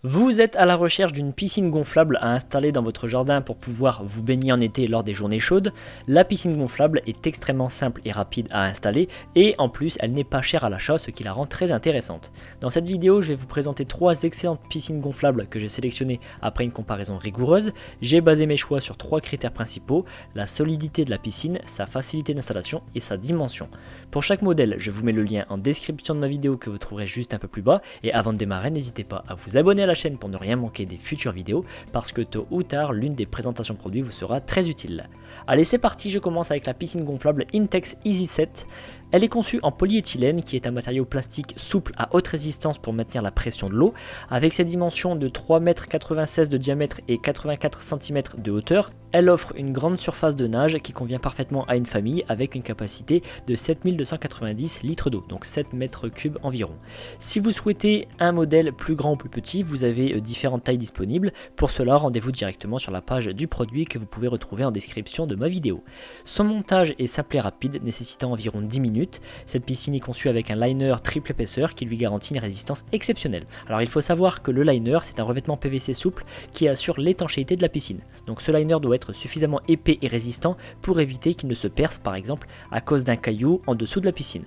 Vous êtes à la recherche d'une piscine gonflable à installer dans votre jardin pour pouvoir vous baigner en été lors des journées chaudes. La piscine gonflable est extrêmement simple et rapide à installer et en plus elle n'est pas chère à l'achat, ce qui la rend très intéressante. Dans cette vidéo je vais vous présenter 3 excellentes piscines gonflables que j'ai sélectionnées après une comparaison rigoureuse. J'ai basé mes choix sur 3 critères principaux: la solidité de la piscine, sa facilité d'installation et sa dimension. Pour chaque modèle je vous mets le lien en description de ma vidéo que vous trouverez juste un peu plus bas, et avant de démarrer n'hésitez pas à vous abonner à la chaîne pour ne rien manquer des futures vidéos, parce que tôt ou tard l'une des présentations produits vous sera très utile. Allez, c'est parti, je commence avec la piscine gonflable Intex Easy 7. Elle est conçue en polyéthylène, qui est un matériau plastique souple à haute résistance pour maintenir la pression de l'eau. Avec ses dimensions de 3,96 m de diamètre et 84 cm de hauteur, elle offre une grande surface de nage qui convient parfaitement à une famille, avec une capacité de 7290 litres d'eau, donc 7 m3 environ. Si vous souhaitez un modèle plus grand ou plus petit, vous avez différentes tailles disponibles. Pour cela, rendez-vous directement sur la page du produit que vous pouvez retrouver en description de ma vidéo. Son montage est simple et rapide, nécessitant environ 10 minutes. Cette piscine est conçue avec un liner triple épaisseur qui lui garantit une résistance exceptionnelle. Alors il faut savoir que le liner, c'est un revêtement PVC souple qui assure l'étanchéité de la piscine. Donc ce liner doit être suffisamment épais et résistant pour éviter qu'il ne se perce par exemple à cause d'un caillou en dessous de la piscine.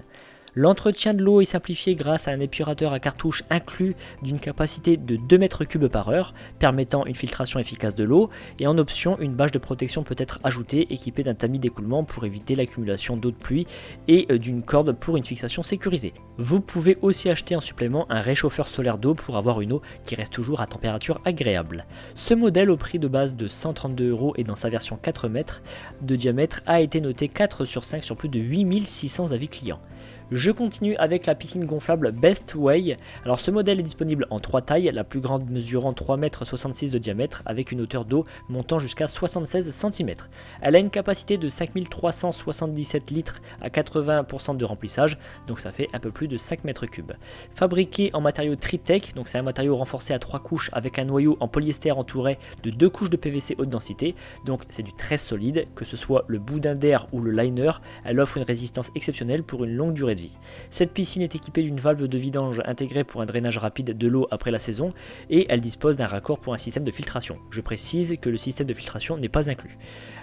L'entretien de l'eau est simplifié grâce à un épurateur à cartouche inclus d'une capacité de 2 m3 par heure, permettant une filtration efficace de l'eau, et en option, une bâche de protection peut être ajoutée équipée d'un tamis d'écoulement pour éviter l'accumulation d'eau de pluie et d'une corde pour une fixation sécurisée. Vous pouvez aussi acheter en supplément un réchauffeur solaire d'eau pour avoir une eau qui reste toujours à température agréable. Ce modèle au prix de base de 132 € et dans sa version 4 mètres de diamètre a été noté 4 sur 5 sur plus de 8600 avis clients. Je continue avec la piscine gonflable Best Way. Alors ce modèle est disponible en 3 tailles, la plus grande mesurant 3,66 m de diamètre avec une hauteur d'eau montant jusqu'à 76 cm. Elle a une capacité de 5377 litres à 80% de remplissage, donc ça fait un peu plus de 5 m3. Fabriquée en matériau Tritech, donc c'est un matériau renforcé à 3 couches avec un noyau en polyester entouré de 2 couches de PVC haute densité, donc c'est du très solide, que ce soit le boudin d'air ou le liner, elle offre une résistance exceptionnelle pour une longue durée de vie. Cette piscine est équipée d'une valve de vidange intégrée pour un drainage rapide de l'eau après la saison, et elle dispose d'un raccord pour un système de filtration. Je précise que le système de filtration n'est pas inclus.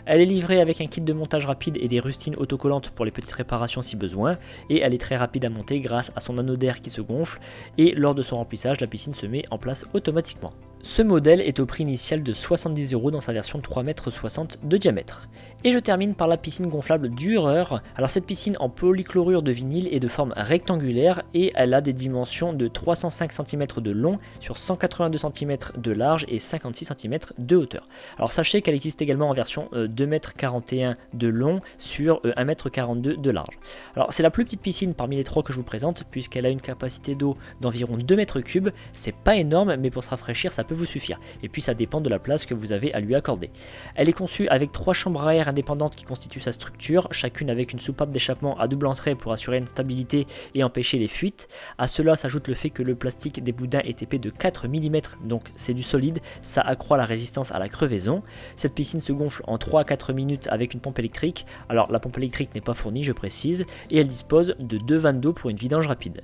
Elle est livrée avec un kit de montage rapide et des rustines autocollantes pour les petites réparations si besoin, et elle est très rapide à monter grâce à son anneau d'air qui se gonfle, et lors de son remplissage la piscine se met en place automatiquement. Ce modèle est au prix initial de 70 € dans sa version de 3,60 m de diamètre. Et je termine par la piscine gonflable Dürer. Alors cette piscine en polychlorure de vinyle est de forme rectangulaire et elle a des dimensions de 305 cm de long sur 182 cm de large et 56 cm de hauteur. Alors sachez qu'elle existe également en version 2,41 m de long sur 1,42 m de large. Alors c'est la plus petite piscine parmi les 3 que je vous présente, puisqu'elle a une capacité d'eau d'environ 2 m3. C'est pas énorme, mais pour se rafraîchir ça peut vous suffire, et puis ça dépend de la place que vous avez à lui accorder. Elle est conçue avec 3 chambres à air indépendantes qui constituent sa structure, chacune avec une soupape d'échappement à double entrée pour assurer une stabilité et empêcher les fuites. À cela s'ajoute le fait que le plastique des boudins est épais de 4 mm, donc c'est du solide, ça accroît la résistance à la crevaison. Cette piscine se gonfle en 3 à 4 minutes avec une pompe électrique. Alors la pompe électrique n'est pas fournie, je précise, et elle dispose de 2 vannes d'eau pour une vidange rapide.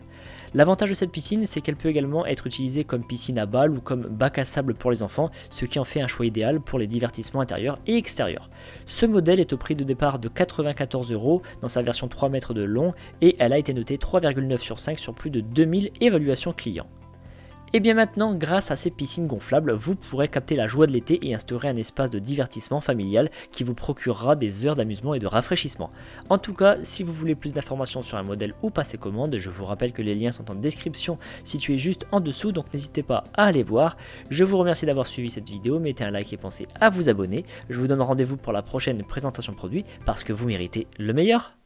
L'avantage de cette piscine, c'est qu'elle peut également être utilisée comme piscine à balles ou comme bac à sable pour les enfants, ce qui en fait un choix idéal pour les divertissements intérieurs et extérieurs. Ce modèle est au prix de départ de 94 € dans sa version 3 mètres de long, et elle a été notée 3,9 sur 5 sur plus de 2000 évaluations clients. Et bien maintenant, grâce à ces piscines gonflables, vous pourrez capter la joie de l'été et instaurer un espace de divertissement familial qui vous procurera des heures d'amusement et de rafraîchissement. En tout cas, si vous voulez plus d'informations sur un modèle ou passer commande, je vous rappelle que les liens sont en description situés juste en dessous, donc n'hésitez pas à aller voir. Je vous remercie d'avoir suivi cette vidéo, mettez un like et pensez à vous abonner. Je vous donne rendez-vous pour la prochaine présentation produit parce que vous méritez le meilleur.